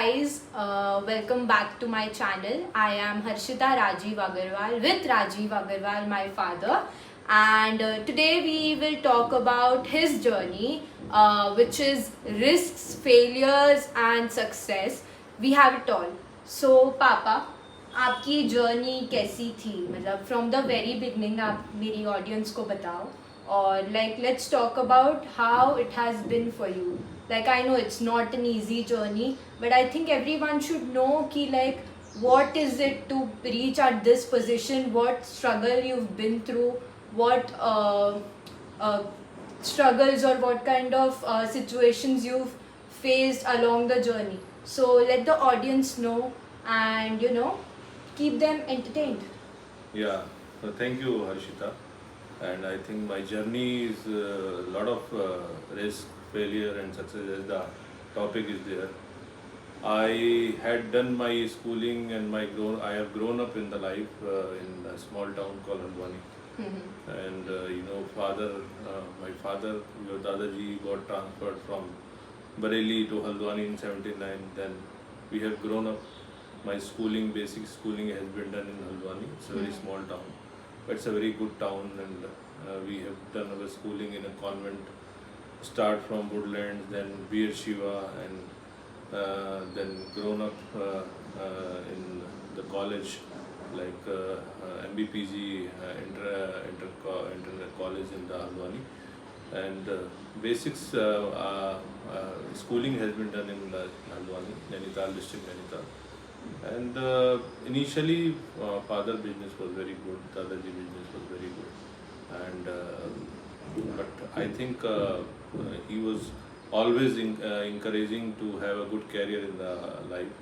guys, welcome back to my channel. I am Harshita Rajeev Agarwal with Rajeev Agarwal, my father, and today we will talk about his journey, which is risks, failures, and success. We have it all. So, Papa, आपकी journey कैसी थी मतलब from the very beginning आप मेरी audience को बताओ और like let's talk about how it has been for you like I know it's not an easy journey, but I think everyone should know ki like what is it to reach at this position, what struggle you've been through, what struggles or what kind of situations you've faced along the journey. So let the audience know and keep them entertained. Yeah, thank you, Harshita. And I think my journey is a lot of risk, failure, and success as the topic is there. I had done my schooling and I have grown up in the life in a small town called Haldwani. And my father, your Dadaji, got transferred from Bareilly to Haldwani in '79. Then we have grown up. My schooling, basic schooling, has been done in Haldwani. It's a very small town, but it's a very good town, and we have done our schooling in a convent. Start from Woodlands, then Bir Shiva, and then grown up in the college like MBPG inter college in the Haldwani, and basics schooling has been done in Haldwani, Nainital district, Nainital. And initially father business was very good, Dadaji business was very good, and but I think he was always encouraging to have a good career in the life,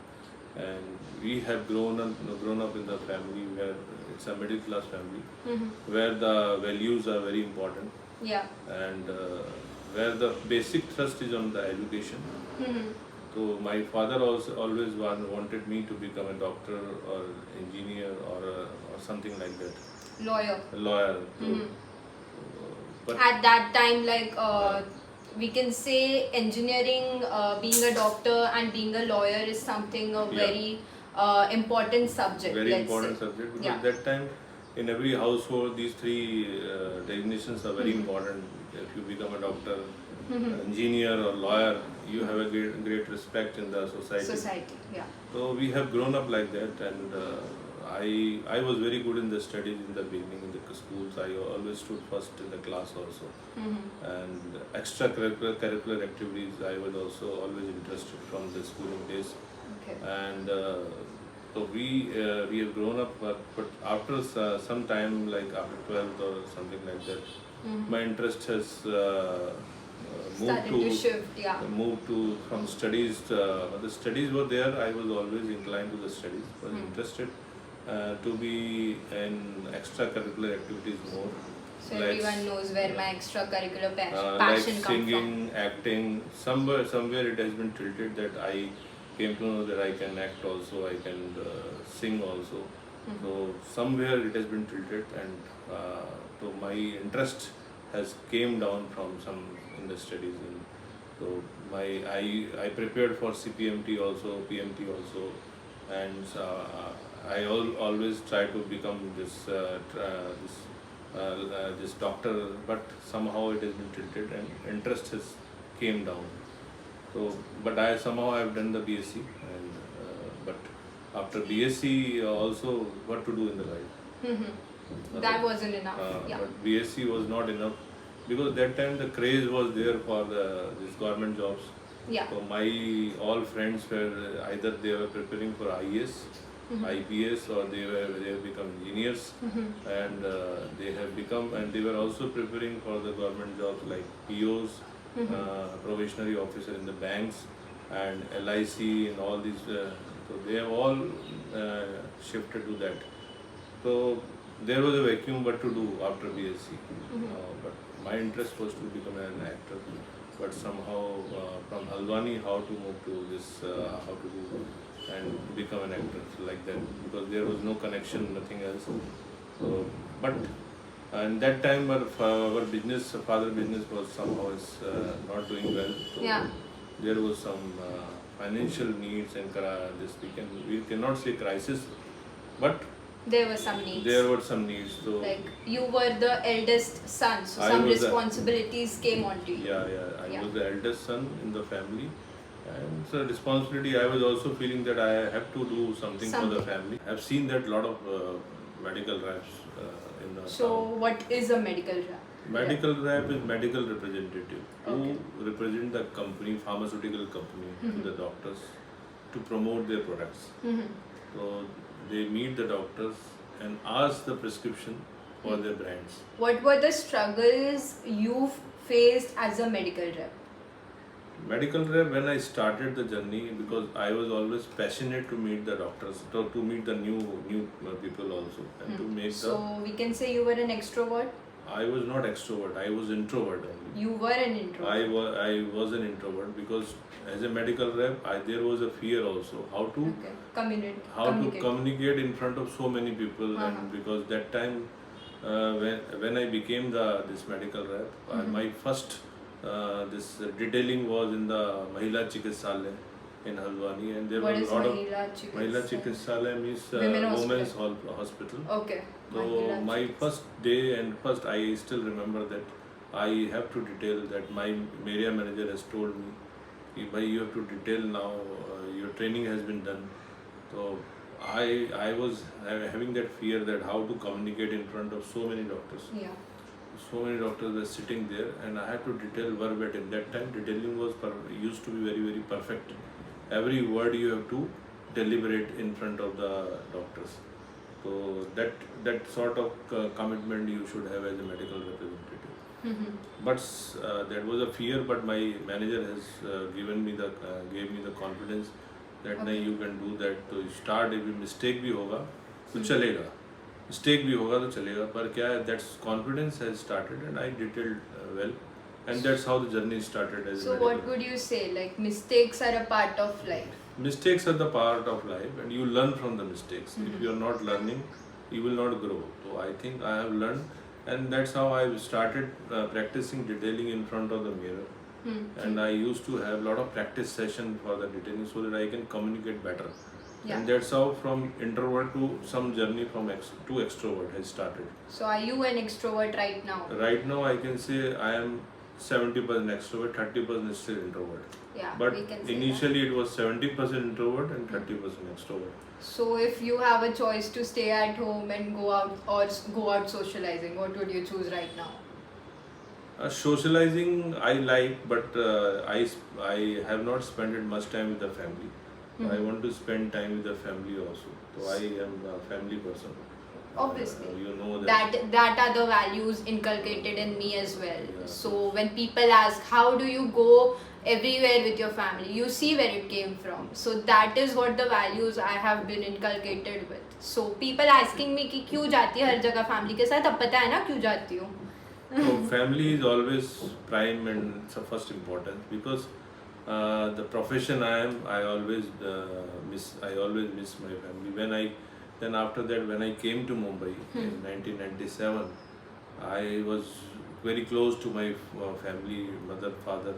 and we have grown up in the family where it's a middle class family, where the values are very important, and where the basic thrust is on the education. So my father also always wanted me to become a doctor or engineer or something like that. Lawyer. But at that time, like we can say engineering, being a doctor and being a lawyer is something very important subject. Very important subject, because that time in every household these three designations are very important. If you become a doctor, engineer or lawyer, you have a great respect in the society. So we have grown up like that, and I was very good in the studies in the beginning in the schools. I always stood first in the class also, and extracurricular activities I was also always interested from the schooling days. And so we have grown up, but after some time, like after 12th or something like that, my interest has moved to from studies. The studies were there. I was always inclined to the studies. Was interested to be in extracurricular activities more. So like, everyone knows where my extracurricular passion like comes singing, from. acting. Somewhere it has been tilted that I came to know that I can act also. I can sing also. So somewhere it has been tilted, and so my interest has came down from some in the studies, and so I prepared for CPMT also, PMT also, and I always try to become this doctor, but somehow it has been tilted and interest has came down. So but I somehow have done the BSc, and but after BSc also what to do in the life. That wasn't enough. But BSc was not enough, because that time the craze was there for these government jobs. So my all friends were either they were preparing for IAS, IPS, or they have become engineers, and they were also preparing for the government jobs like POs, probationary officer in the banks, and LIC, and all these. So they have all shifted to that. So there was a vacuum what to do after BSc. But my interest was to become an actor. But somehow from Haldwani, how to move to this, how to do and become an actor like that, because there was no connection, nothing else. So, but and that time our father business was somehow not doing well. So there was some financial needs and this we cannot say crisis, but there were some needs. There were some needs. So like you were the eldest son, so some responsibilities came on to you. I was the eldest son in the family, and so responsibility. I was also feeling that I have to do something for the family. I have seen that lot of medical reps in the So town. what is a medical rep? Medical rep is medical representative who represent the company, pharmaceutical company, to the doctors to promote their products. So they meet the doctors and ask the prescription for their brands. What were the struggles you faced as a medical rep? Medical rep, when I started the journey, because I was always passionate to meet the doctors, to meet the new people also, and to make So we can say you were an extrovert? I was not extrovert, I was introvert only. You were an introvert? I was an introvert because as a medical rep, there was a fear also how to communicate in front of so many people, and because that time when I became this medical rep, my first this detailing was in the Mahila Chikitsalaya in Haldwani, and there was a lot of Mahila Chikitsalaya means women's hospital. Okay. So my first day and first I still remember that I have to detail that my area manager has told me, you have to detail now, your training has been done. So I was having that fear that how to communicate in front of so many doctors. Yeah. So many doctors were sitting there, and I had to detail verbatim. That time detailing was used to be very, very perfect. Every word you have to deliberate in front of the doctors. So that sort of commitment you should have as a medical representative. But that was a fear. But my manager has gave me the confidence that नहीं, you can do that. तो start, if mistake भी होगा तो चलेगा. Mistake भी होगा तो चलेगा. पर क्या है, that confidence has started, and I detailed well, and that's how the journey started. So what would you say? Like mistakes are a part of life. Mistakes are the part of life, and you learn from the mistakes. If you are not learning, you will not grow. So I think I have learned, and that's how I started practicing detailing in front of the mirror. And I used to have a lot of practice session for the detailing so that I can communicate better. And that's how from introvert to some journey from to extrovert has started. So are you an extrovert right now? Right now I can say I am 70% extrovert, 30% still introvert. Yeah, but we can say initially it was 70% introvert and 30% extrovert. So if you have a choice to stay at home and go out or go out socializing, what would you choose right now? Socializing I like, but I have not spent much time with the family. I want to spend time with the family also. So I am a family person. Obviously, you know that are the values inculcated in me as well. Yeah. So when people ask how do you go everywhere with your family, you see where it came from. So that is what the values I have been inculcated with. So people asking me कि क्यों जाती है हर जगह family के साथ, अब पता है ना क्यों जाती हूँ. So family is always prime and it's of first importance, because the profession I am, I always miss my family. Then after that, when I came to Mumbai in 1997, I was very close to my family, mother, father.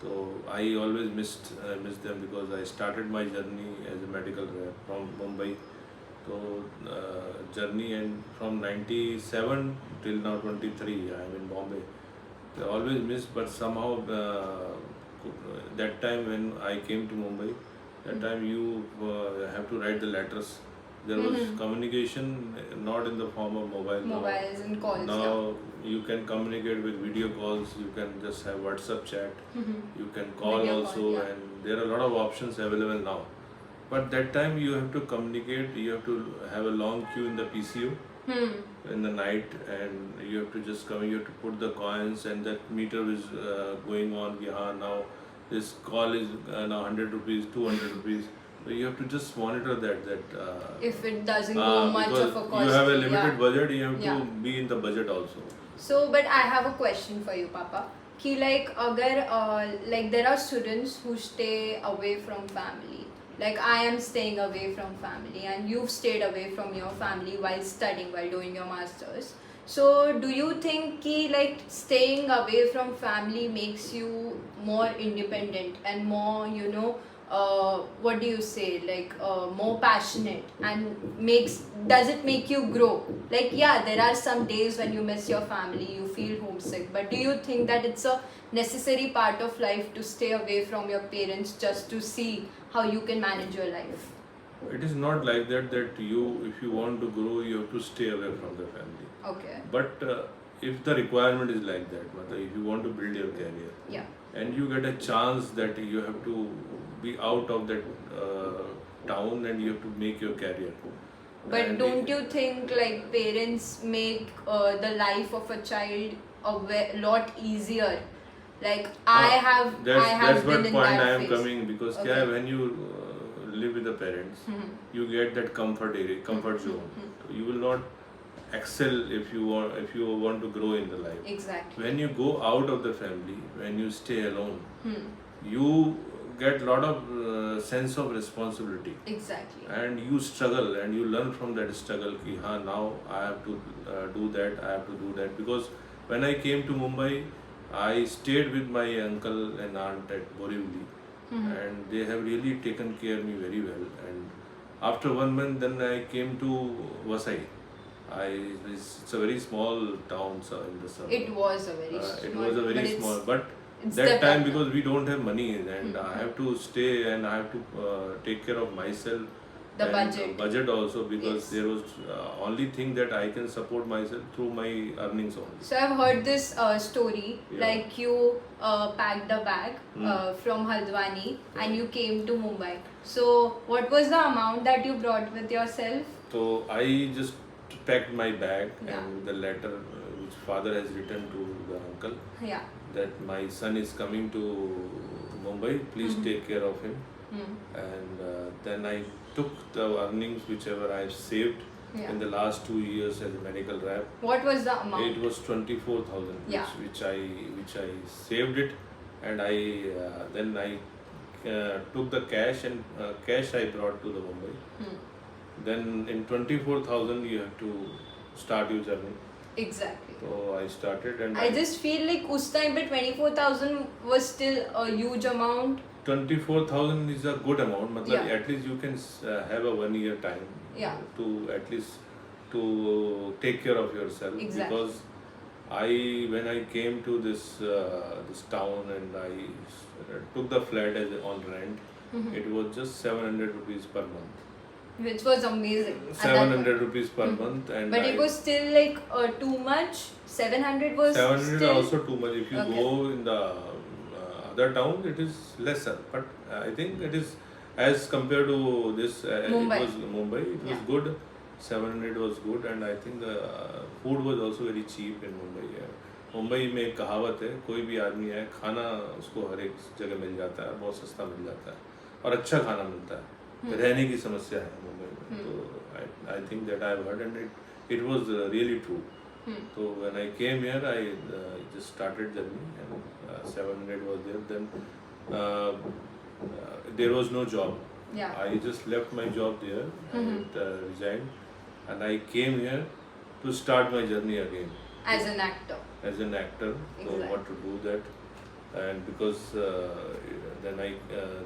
So I always missed them, because I started my journey as a medical rep from Mumbai. So journey, and from 97 till now 23, I am in Bombay. I always miss, but somehow that time when I came to Mumbai, that time you have to write the letters. There was communication not in the form of mobiles and calls. Now you can communicate with video calls. You can just have WhatsApp chat. You can call video also, and there are a lot of options available now. But that time you have to communicate. You have to have a long queue in the PCO in the night, and you have to just come. You have to put the coins, and that meter is going on. Now this call is now 100 rupees, 200 rupees. So you have to just monitor that. If it doesn't go much of a cost. You have a limited budget, you have to be in the budget also. So, but I have a question for you, Papa. Ki like, like there are students who stay away from family. Like I am staying away from family, and you've stayed away from your family while studying, while doing your masters. So, do you think ki like staying away from family makes you more independent and more, what do you say, like more passionate, and does it make you grow? Like, yeah, there are some days when you miss your family, you feel homesick, but do you think that it's a necessary part of life to stay away from your parents just to see how you can manage your life? It is not like that, that you, if you want to grow, you have to stay away from the family. Okay. But if the requirement is like that, if you want to build your career, Yeah. and you get a chance that you have to be out of that town and you have to make your career. But And don't you think like parents make the life of a child a lot easier? Like I have that's been what in point that I am phase. coming, because Okay. kya hai, when you live with the parents, Mhm. you get that comfort area, comfort zone. So you will not excel if you want to grow in the life. Exactly. When you go out of the family, when you stay alone, Hmm. you get lot of sense of responsibility, Exactly. and you struggle and you learn from that struggle ki, now I have to do that, I have to do that. Because when I came to Mumbai, I stayed with my uncle and aunt at Borivali, and they have really taken care of me very well. And after 1 month, then I came to Vasai. It's a very small town, so in the suburb. It was a very small. It was a very but small, but it's that time, developed now. because we don't have money, and I have to stay and I have to take care of myself. The And budget. also, because Yes. there was only thing that I can support myself through my earnings only. So I've heard this story, Yeah. like you packed a bag from Haldwani and you came to Mumbai. So what was the amount that you brought with yourself? So I just packed my bag, Yeah. and with the letter which father has written to the uncle, Yeah. that my son is coming to Mumbai, please take care of him. Hmm. And then I took the earnings whichever I have saved Yeah. in the last 2 years as a medical rep. What was the amount? It was 24,000, Yeah. which I saved it, and I then I took the cash, and cash I brought to the Mumbai. Hmm. Then in 24,000 you have to start your journey. Exactly. So I started, and I just feel like us time pe 24,000 was still a huge amount. 24,000 is a good amount. Yeah. At least you can have a 1 year time Yeah. to at least to take care of yourself. Exactly. Because when I came to this town, and I took the flat on rent, it was just 700 rupees per month. Which was amazing. at that 700 point. rupees per month, and But it was still like too much. 700 was 700 still also too much. If you Okay. go in the other towns, it is lesser. But I think it is, as compared to this, Mumbai. it was Mumbai. It was Yeah. good. 700 was good, and I think the food was also very cheap in Mumbai. Mumbai में एक कहावत है, कोई भी आदमी है, खाना उसको हर एक जगह मिल जाता है, बहुत सस्ता मिल जाता है, और अच्छा खाना मिलता है. रहने की समस्या है मुंबई में. तो I think that I have heard, and it was really true. So when I came here, I just started journey, and 700 was there. Then there was no job. Yeah. I just left my job there and resigned, and I came here to start my journey again as an actor. as an actor. So Exactly. what to do that, and because then I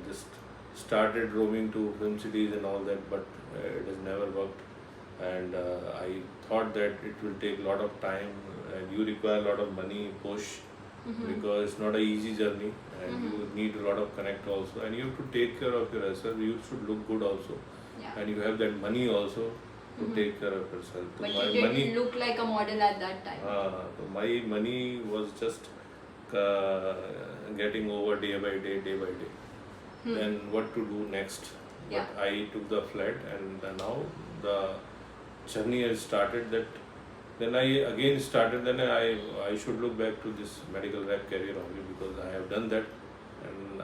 just started roaming to film cities and all that, but it has never worked. And I thought that it will take a lot of time, and you require a lot of money, push, because it's not an easy journey, and you need a lot of connect also, and you have to take care of yourself. You should look good also, Yeah. and you have that money also to take care of yourself. So But my you didn't money, look like a model at that time. so my money was just getting over day by day, day by day. Then what to do next? Yeah. But I took the flat, and now the journey has started. That then I again started. Then I should look back to this medical rep career only, because I have done that, and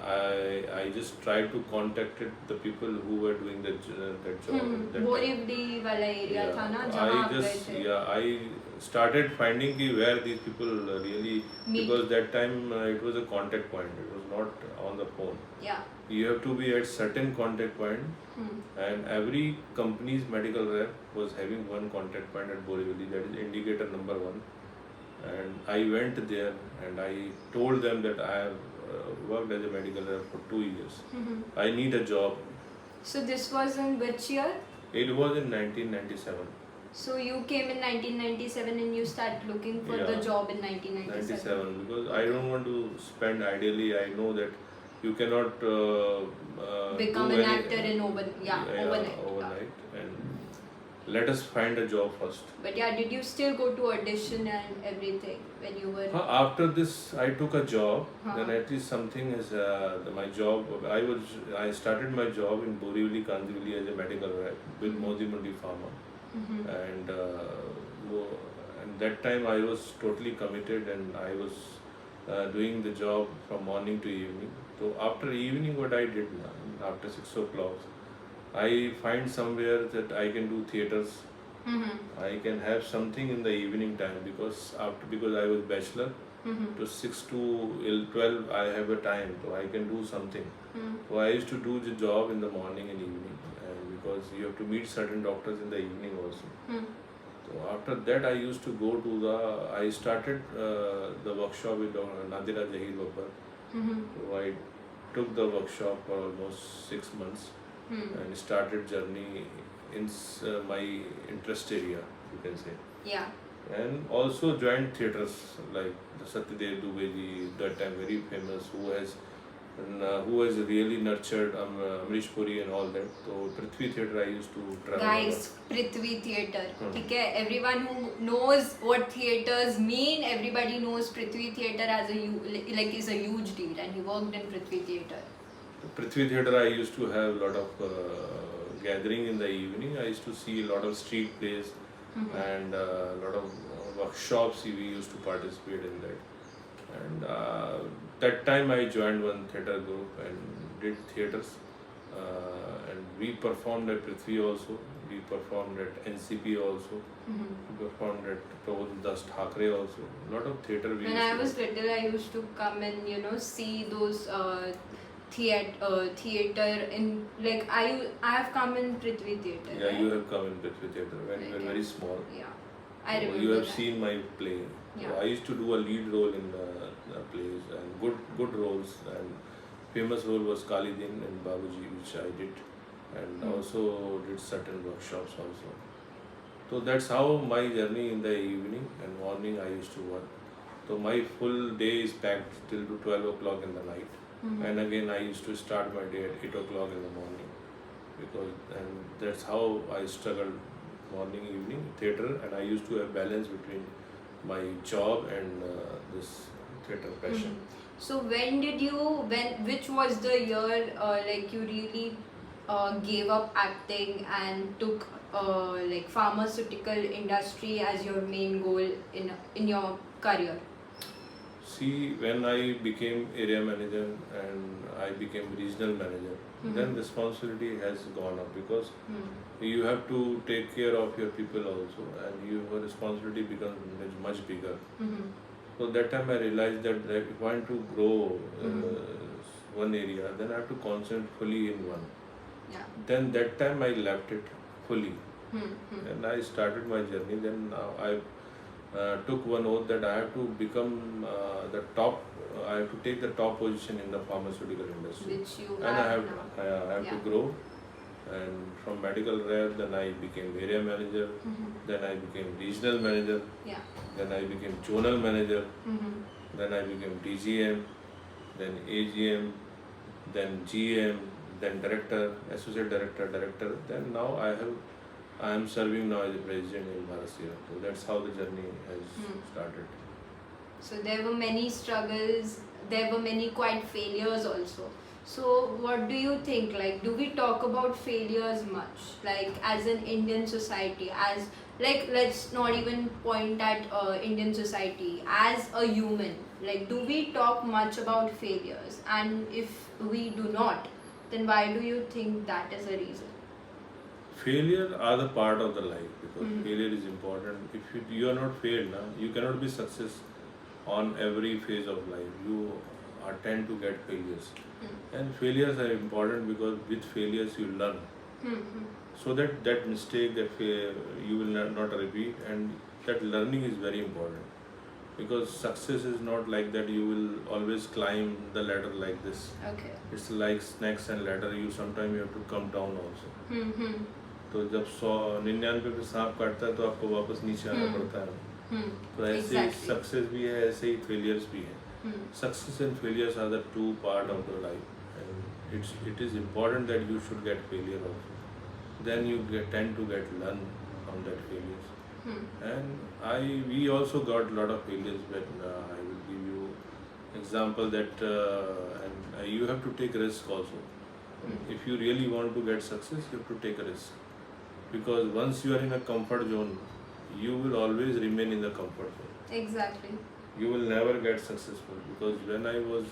I just tried to contact the people who were doing that job. At that time. Borivali वाला area था ना जहाँ I आप गए just थे. I started finding where these people really, Meet. because that time it was a contact point. It was not on the phone. Yeah. You have to be at certain contact point, and every company's medical rep was having one contact point at Borivali. That is indicator number 1. And I went there and I told them that I have worked as a medical rep for 2 years. I need a job. So this was in which year? It was in 1997. So you came in 1997 and you started looking for the job in 1997. 97, because I don't want to spend ideally. I know that you cannot become do an actor in overnight. And let us find a job first. But yeah, did you still go to audition and everything when you were? After this, I took a job. Then at least something is my job. I started my job in Borivali, Kandivali as a medical rep with Modi Mandi Pharma, and that time I was totally committed and I was doing the job from morning to evening. So after evening, what I did now, after 6 o'clock, I find somewhere that I can do theatres. I can have something in the evening time because I was bachelor. To 6 to 12 I have a time, so I can do something. So I used to do the job in the morning and evening, and because you have to meet certain doctors in the evening also. So after that I started the workshop with Harshita Rajeev Agarwal. So I took the workshop for almost 6 months and started journey in my interest area, you can say. Yeah. And also joined theatres like the Satyadev Dubey ji, that time very famous, who has really nurtured Amrish Puri and all that. So Prithvi Theatre I used to travel. Guys, Prithvi Theatre. Okay, everyone who knows what theatres mean, everybody knows Prithvi Theatre as is a huge deal, and he worked in Prithvi Theatre. Prithvi Theatre I used to have a lot of gathering in the evening. I used to see a lot of street plays and a lot of workshops. We used to participate in that. And that time I joined one theatre group and did theatres. And we performed at Prithvi also. We performed at NCP also. We performed at Prabodh Das Thackeray also. A lot of theatre we When I was little, I used to come and see those theatre in I have come in Prithvi Theatre. Yeah, right? you have come in Prithvi Theatre when you were very small. Yeah, I remember. You have that. seen my play. Yeah. So I used to do a lead role in the plays and good roles, and famous role was Kali Din and Babuji, which I did, and also did certain workshops also. So that's how my journey in the evening and morning I used to work. So my full day is packed till to 12 o'clock in the night. And again I used to start my day at 8 o'clock in the morning, and that's how I struggled morning, evening, theatre, and I used to have balance between my job and this theatre passion. So which was the year you really gave up acting and took pharmaceutical industry as your main goal in your career? See, when I became area manager and I became regional manager, then responsibility has gone up because you have to take care of your people also, and your responsibility becomes much bigger. So that time I realized that if I want to grow one area, then I have to concentrate fully in one. Yeah. Then that time I left it fully, and I started my journey. Then I took one oath that I have to become the top. I have to take the top position in the pharmaceutical industry. Which you and I have now. to grow. And from medical rep, then I became area manager. Then I became regional manager. Yeah. Then I became zonal manager. Then I became DGM. Then AGM. Then GM. Then director, associate director, director. Then now I am serving now as a president in Bharatiya. So that's how the journey has started. So there were many struggles, there were many quite failures also. So what do you think? Do we talk about failures much? As an Indian society, as let's not even point at Indian society, as a human, do we talk much about failures? And if we do not, then why do you think that is a reason? Failure are the part of the life, because failure is important. If you are not failed, you cannot be success on every phase of life. You tend to get failures, and failures are important because with failures you learn, so that mistake that you will not repeat, and that learning is very important. because success is not like that you will always climb the ladder like this. Okay. It's like snakes and ladder, you sometimes you have to come down also. Hmm. तो जब 199 पे सांप काटता है तो आपको वापस नीचे आना पड़ता है. तो ऐसे ही Exactly. सक्सेस भी है, ऐसे ही फेलियर्स भी है. Success and failures are the two part of the life, and it is important that you should get failure also. Then you tend to get learn from that failures. And we also got a lot of failures, but I will give you example that and you have to take risk also. If you really want to get success, you have to take a risk, because once you are in a comfort zone, you will always remain in the comfort zone. Exactly. You will never get successful, because when I was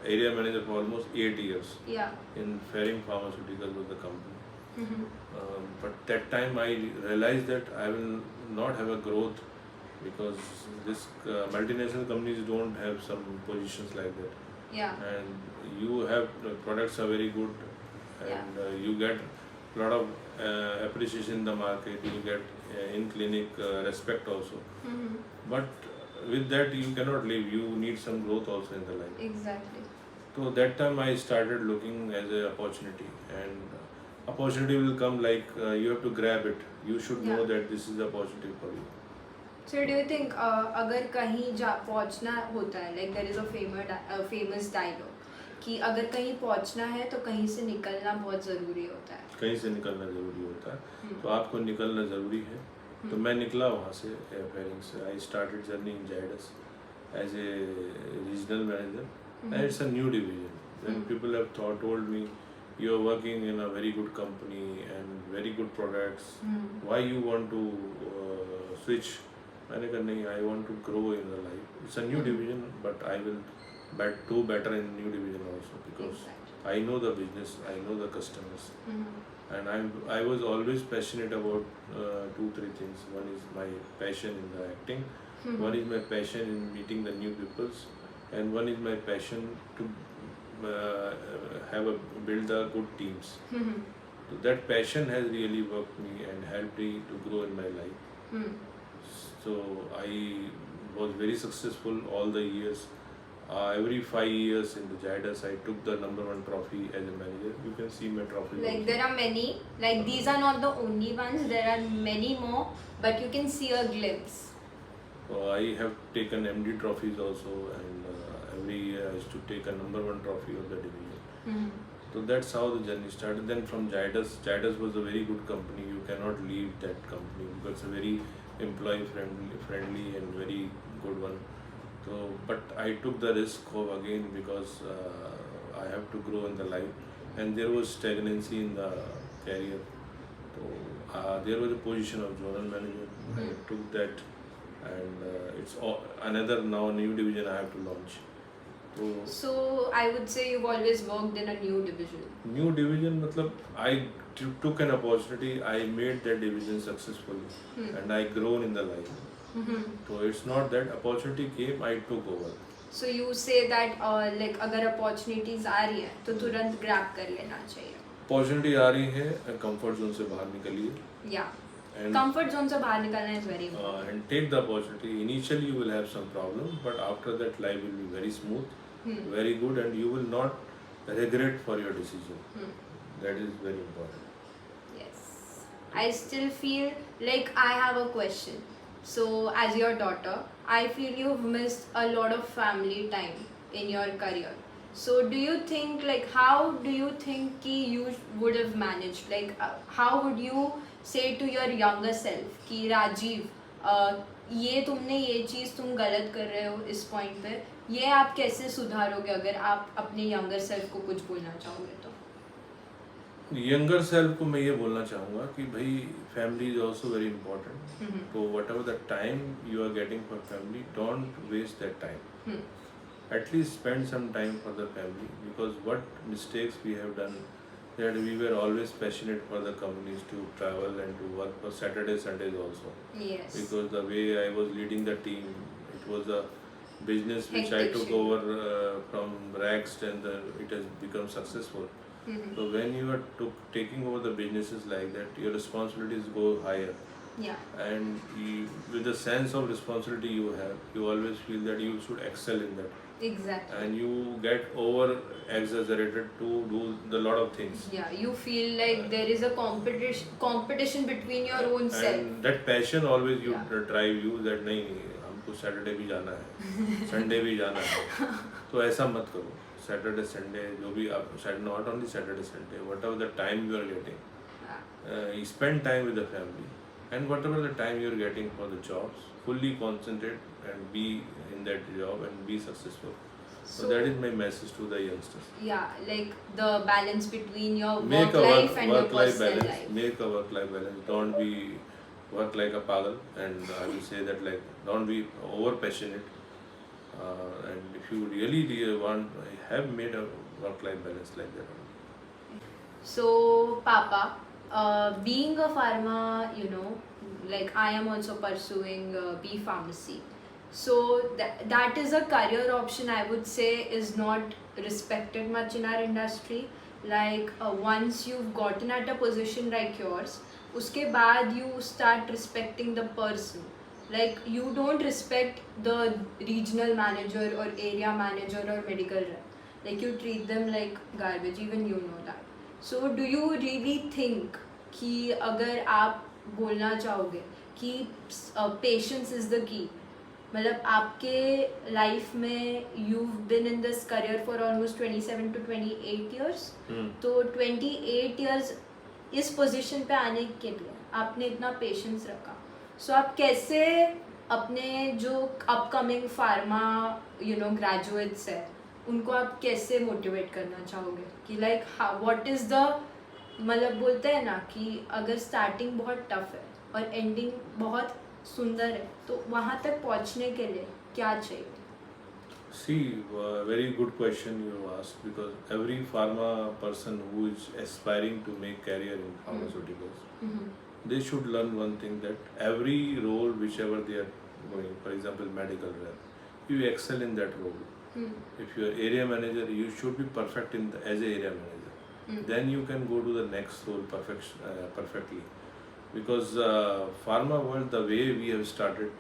area manager for almost 8 years Yeah. in Ferring Pharmaceuticals was the company. But that time I realized that I will not have a growth, because this multinational companies don't have some positions like that. Yeah. And you have products are very good, and you get a lot of appreciation in the market, you get in clinic respect also. But with that you cannot live, you need some growth also in the life. Exactly. So that time I started looking as an opportunity, and opportunity will come like you have to grab it. You should know that this is opportunity for you. So do you think अगर कहीं पहुंचना होता है, like there is a famous dialogue कि अगर कहीं पहुंचना है तो कहीं से निकलना बहुत ज़रूरी होता है. कहीं से निकलना ज़रूरी होता है. तो आपको निकलना ज़रूरी है. तो मैं निकला वहाँ से फेयरिंग से. I started journey in Zydus as a regional manager, and it's a new division. Then people have told me, you are working in a very good company and very good products. Why you want to switch? मैंने कहा नहीं, I want to grow in the life. It's a new division, but I will do better in new division also, because I know the business, I know the customers, and I was always passionate about 2-3 things. One is my passion in the acting, one is my passion in meeting the new peoples, and one is my passion to build the good teams. So that passion has really worked me and helped me to grow in my life. So I was very successful all the years. Every 5 years in the Jaidas, I took the #1 trophy as a manager. You can see my trophy. Like also. there are many, like these are not the only ones, there are many more, but you can see a glimpse. So I have taken MD trophies also, and every year I used to take a #1 trophy of the division. So that's how the journey started. Then from Jaidas was a very good company. You cannot leave that company because it's a very employee friendly and very good one. So, but I took the risk of again, because I have to grow in the life, and there was stagnancy in the career. So there was a position of zonal manager. I took that, and it's another now new division I have to launch. So I would say you've always worked in a new division. New division, matlab I took an opportunity. I made that division successful, and I grown in the life. So it's not that opportunity came, I took over. So you say that like अगर opportunities आ रही हैं तो तुरंत grab कर लेना चाहिए. Opportunity आ रही है, comfort zone से बाहर निकलिए. Yeah. And comfort zone से बाहर निकलना is very important. And take the opportunity. Initially you will have some problem, but after that life will be very smooth, very good, and you will not regret for your decision. That is very important. Yes. I still feel like I have a question. So as your daughter, I feel you've missed a lot of family time in your career. So do you think, like, how do you think ki you would have managed? Like, how would you say to your younger self कि राजीव ये तुमने ये चीज़ तुम गलत कर रहे हो इस पॉइंट पे, ये आप कैसे सुधारोगे अगर आप अपने यंगर सेल्फ को कुछ बोलना चाहोगे तो? यंगर सेल्फ को मैं ये बोलना चाहूँगा कि भाई family is also very important. तो whatever the time you are getting for family, don't waste that time. At least spend some time for the family, because what mistakes we have done, that we were always passionate for the companies to travel and to work for Saturday, Sundays also. Yes. Because the way I was leading the team, it was a business which I Hectic took schedule. over from rags, and it has become successful. So when you are taking over the businesses like that, your responsibilities go higher. Yeah. And with the sense of responsibility you have, you always feel that you should excel in that, Exactly. and you get over exaggerated to do the lot of things. Yeah, you feel like there is a competition between your own self. And that passion always you Yeah. drive you that नहीं हमको Saturday भी जाना है, Sunday भी जाना है, तो ऐसा मत करो. सैटरडे संडे जो भी आप, not only Saturday Sunday, what ever the time you are getting, you spend time with the family, and whatever the time you are getting for the jobs, fully concentrate and be in that job and be successful. So that is my message to the youngsters. Yeah, like the balance between your Make work a life and your work-life personal balance. life. Make a work-life balance. Don't be work like a pagal, and I will say that, like, don't be over passionate. And if you really want, have made a work-life balance like that. So, Papa, being a pharma, like I am also pursuing B pharmacy. So that is a career option, I would say, is not respected much in our industry. Like once you've gotten at a position like yours, uske baad you start respecting the person. Like you don't respect the regional manager or area manager or medical rep. Like you treat them like garbage, even you know that. So do you really think कि अगर आप बोलना चाहोगे कि patience is the key, मतलब आपके life में you've been in this career for almost 27 to 28 years, तो 28 years इस पोजीशन पे आने के लिए आपने इतना पेशेंस रखा. सो आप कैसे अपने जो अपकमिंग फार्मा ग्रेजुएट्स है उनको आप कैसे मोटिवेट करना चाहोगे कि लाइक व्हाट इज द, मतलब बोलते हैं ना कि अगर स्टार्टिंग बहुत टफ है और एंडिंग बहुत सुंदर है, तो वहाँ तक पहुँचने के लिए क्या चाहिए? See, very good question you asked, because every pharma person who is aspiring to make career in pharmaceuticals, they should learn one thing, that every role whichever they are going, for example medical rep, you excel in that role. If you are area manager, you should be perfect as a area manager. Then you can go to the next role perfectly. Because pharma world, the way we have started,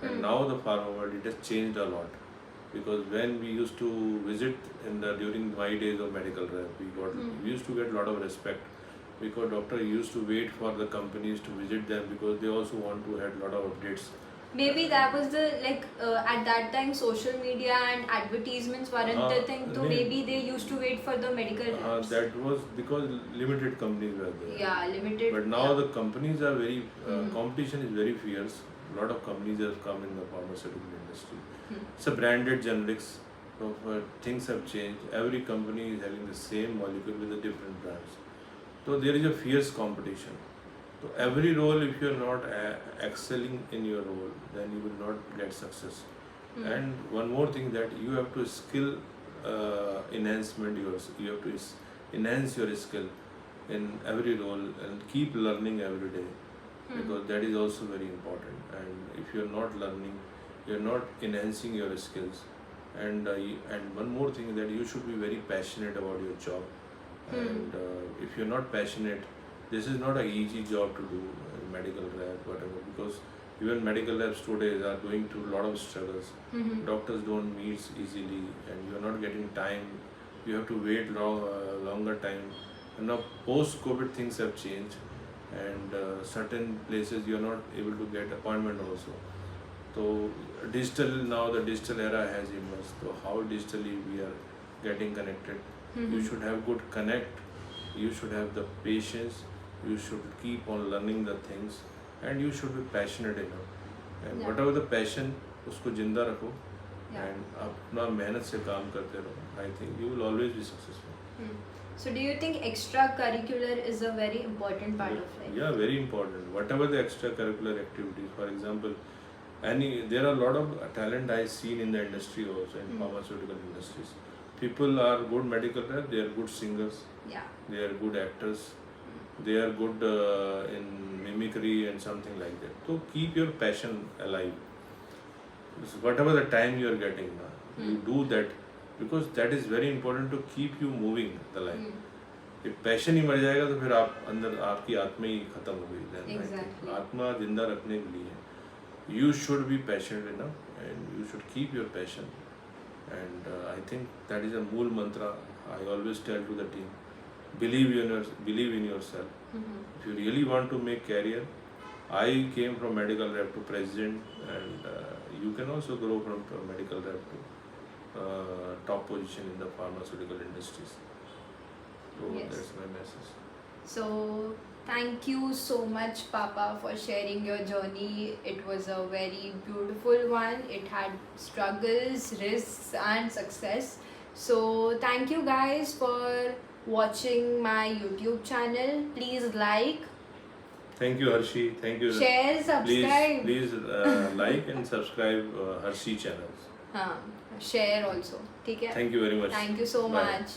and now the pharma world, it has changed a lot. Because when we used to visit during my days of medical rep, we used to get a lot of respect, because doctor used to wait for the companies to visit them, because they also want to have a lot of updates. Maybe that was the at that time social media and advertisements weren't the thing, so maybe they used to wait for the medical reps. That was because limited companies were there. Yeah, limited. But now the companies are very, competition is very fierce. A lot of companies have come in the pharmaceutical industry. It's a branded generics. So things have changed. Every company is having the same molecule with the different brands. So there is a fierce competition. So every role, if you are not excelling in your role, then you will not get success. And one more thing, that you have to skill enhancement. You have to enhance your skill in every role and keep learning every day, because that is also very important. And if you are not learning, you are not enhancing your skills. And one more thing, that you should be very passionate about your job. And if you are not passionate, this is not an easy job to do, medical rep, whatever, because even medical reps today are going through a lot of struggles. Doctors don't meet easily, and you are not getting time. You have to wait longer time. And now post-COVID things have changed, and certain places you are not able to get appointment also. So the digital era has emerged. So how digitally we are getting connected? You should have good connect. You should have the patience. You should keep on learning the things, and you should be passionate enough. And whatever the passion, उसको जिंदा रखो, and अपना मेहनत से काम करते रहो. I think you will always be successful. So do you think extracurricular is a very important part of life? Yeah, very important. Whatever the extracurricular activities, for example, there are a lot of talent I've seen in the industry also, in pharmaceutical industries. People are good medical rep, they are good singers, they are good actors, they are good in mimicry and something like that. So keep your passion alive. So whatever the time you are getting now, you do that, because that is very important to keep you moving the life. कि passion ही मर जाएगा तो फिर आप अंदर आपकी आत्मा ही खत्म हो गई। Then I think Exactly. आत्मा जिंदा रखने के लिए you should be passionate enough and you should keep your passion and I think that is a mool mantra I always tell to the team, believe in yourself. If you really want to make career, I came from medical rep to president, and you can also grow from medical rep to top position in the pharmaceutical industries. So Yes. that's my message. So thank you so much, Papa, for sharing your journey. It was a very beautiful one. It had struggles, risks, and success. So thank you guys for watching my YouTube channel. Please like, Thank you, Harshi. Thank you. share, subscribe. Please like and subscribe Harshi channels. हाँ, share also. ठीक है? Thank you very much. Thank you so Bye. much.